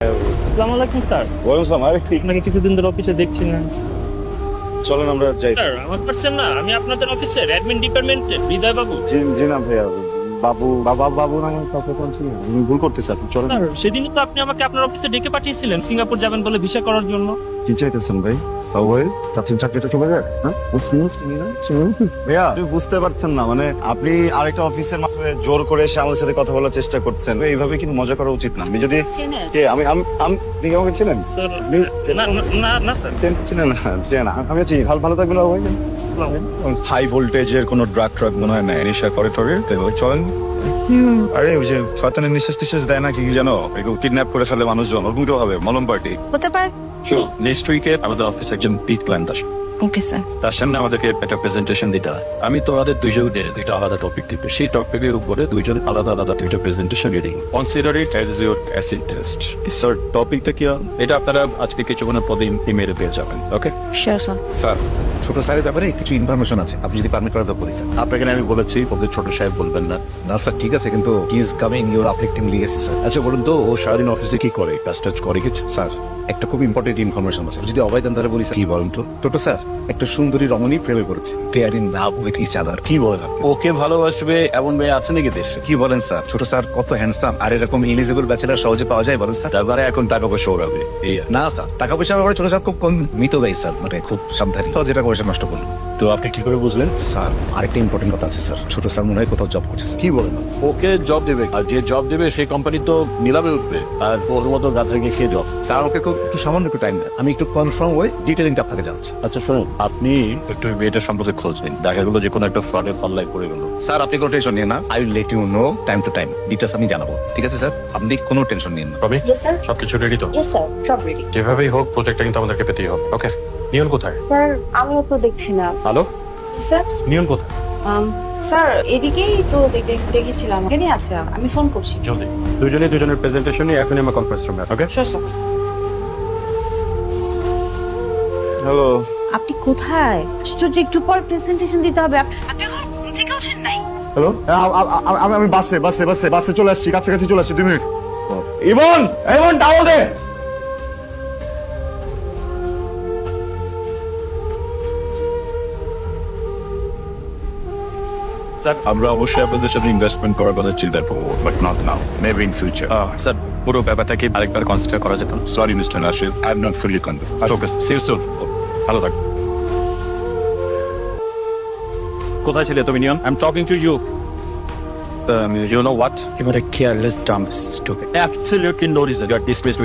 আসসালামু আলাইকুম স্যার। ওয়ালাইকুম আসসালাম। আরে ঠিক আপনাকে কিছুদিন ধরে অফিসে দেখছি না। চলেন আমরা যাই। স্যার আমার পারছেন না, আমি আপনাদের অফিসের অ্যাডমিন ডিপার্টমেন্টের হৃদয় বাবু। জি জি না ভাইয়া, বাবু বাবা বাবু না কাউকে বলছি না, আমি ভুল করতেছি। আপনি চলেন। স্যার সেদিনই তো আপনি আমাকে আপনার অফিসে ডেকে পাঠিয়েছিলেন সিঙ্গাপুর যাবেন বলে ভিসা করার জন্য। কি চাইতেছেন ভাই? বাবু ভাই চাচ্ছেন চাকরিটা চলে যাক? হ্যাঁ ভাইয়া, আপনি বুঝতে পারছেন না, মানে আপনি আরেকটা অফিসের মাধ্যমে জোর করে এসে আমাদের সাথে কথা বলার চেষ্টা করছেন। এইভাবে কিন্তু মজা করা উচিত না। আমি যদি কে আমি আমি আমি আপনি কি আমাকে চেনেন? স্যার না না না স্যার। চেনেন না? চেনেন না? আমি চিনি। ভালো থাকবেন বাবু ভাই। আসসালামু আলাইকুম। হাই ভোল্টেজের কোনো ড্রাগ মনে হয় না, নেশা করে টরে চলেন। আরে ওই যে শয়তানের নিঃশ্বাস টিশ্বাস দেয় না কি জানো, এগুলো কিডন্যাপ করে ফেলে মানুষজন, ওরকম তো হবে মলম পার্টি। হতে পারে। নেক্সট উইকে আমাদের অফিসে একজন বিগ ক্লায়েন্ট আসবে, ওকে স্যার। তার সামনে আমাদেরকে একটা প্রেজেন্টেশন দিতে হয়। আমি তোমাদের দুইজনকে দুইটা আলাদা টপিক দিবে, সেই টপিকের উপরে দুইজন আলাদা আলাদা দুইটা প্রেজেন্টেশন দিই। Consider it as your acid test. Sir টপিকটা কি? এটা আপনারা আজকে কিছুক্ষণের পরে ইমেলে পেয়ে যাবেন। Okay sure sir. স্যার, ছোট স্যারের ব্যাপারে কিছু ইনফরমেশন আছে, আপনি যদি পারমিট করেন তো বলি স্যার। আপনাকে আমি বলেছি ওদের ছোট সাহেব বলবেন না। না স্যার ঠিক আছে, কিন্তু he is coming your uplifting legacy sir. আচ্ছা বলুন তো, ও সারাদিন অফিসে কি করে? কাজ টাজ করে কিছু? স্যার একটা খুব ইম্পর্টেন্ট ইনফরমেশন আছে, যদি অভয় দেন তাহলে বলি স্যার। কি বলেন তো? ছোট স্যার একটা সুন্দরী রমণী প্রেমে পড়েছে, they are in love with each other. কি বলেন আপনি? ওকে ভালোবাসবে এমন মেয়ে আছে নাকি দেশে? কি বলেন স্যার? ছোট স্যার কত হ্যান্ডসাম, আর এরকম এলিজিবল ব্যাচেলার সহজে পাওয়া যায় বলেন স্যার? তারপরে এখন টাকা পয়সা ওড়াবে এই আর। না স্যার, টাকা পয়সা ব্যাপারে ছোট স্যার খুব কম মিত ভাই স্যার, মানে খুব সাবধানী, সহজে টাকা পয়সা নষ্ট করুন। তো আপনি কি করে বুঝলেন? স্যার আরেকটা ইম্পর্টেন্ট কথা আছে স্যার, ছোট স্যার মনে হয় কোথাও জব করছে স্যার। কি বলেন? ওকে জব দেবে, আর যে জব দেবে সেই কোম্পানি তো নিলামে উঠবে, আর ওর মতো গাধাকে খেয়ে জব। স্যার ওকে খুব একটু সামান্য একটু টাইম দেন, আমি একটু কনফার্ম হয়ে ডিটেলিংটা আপনাকে জানাচ্ছি। আচ্ছা শুনুন, আপনি একটু মেয়েটার সম্পর্কে খোঁজ নিন, দেখা গেলো যে কোনো একটা ফ্রডের পাল্লায় পড়ে গেল। স্যার আপনি কোনো টেনশন নিন না, I will let you know time to time, details আমি জানাবো। ঠিক আছে স্যার, আপনি কোনো টেনশন নিন না। রবি ইয়েস স্যার। সবকিছু রেডি তো? ইয়েস স্যার, সব রেডি। যেভাবেই হোক প্রজেক্টটা কিন্তু আমাদেরকে পেতেই হবে। ওকে, নিয়ন কোথায়? স্যার আমিও তো দেখছি না। হ্যালো, স্যার নিয়ন কোথায়? স্যার এদিকেই তো দেখেছিলাম, এখানে আছে, আমি ফোন করছি। জলদি দুজনের প্রেজেন্টেশন নিয়ে এখনই আমার কনফারেন্স রুমে। Okay sure sir. হ্যালো। আপনি কোথায়? আশ্চর্য, একটু পর প্রেজেন্টেশন দিতে হবে। আপনি এখন ঘুম থেকে ওঠেন নাই? হ্যালো, আমি বাসে চলে আসছি, কাছাকাছি চলে আসছি। 2 মিনিট। ইমন টাওয়াল দে। স্যার। আমরা অবশ্যই আপনাদের সাথে ইনভেস্টমেন্ট করার কথা চিন্তা করবো, but not now, maybe in future. Sir পুরো ব্যাপারটা কি আরেকবার কনসিডার করা যেত? Sorry mister Nashid, I am not fully convinced. Okay, see you soon. ভালো থাক। কোথায় ছিলে তুমি Neon? I am talking to you. You know what? You are a careless, dumb, stupid. Absolutely no reason. You are dismissed with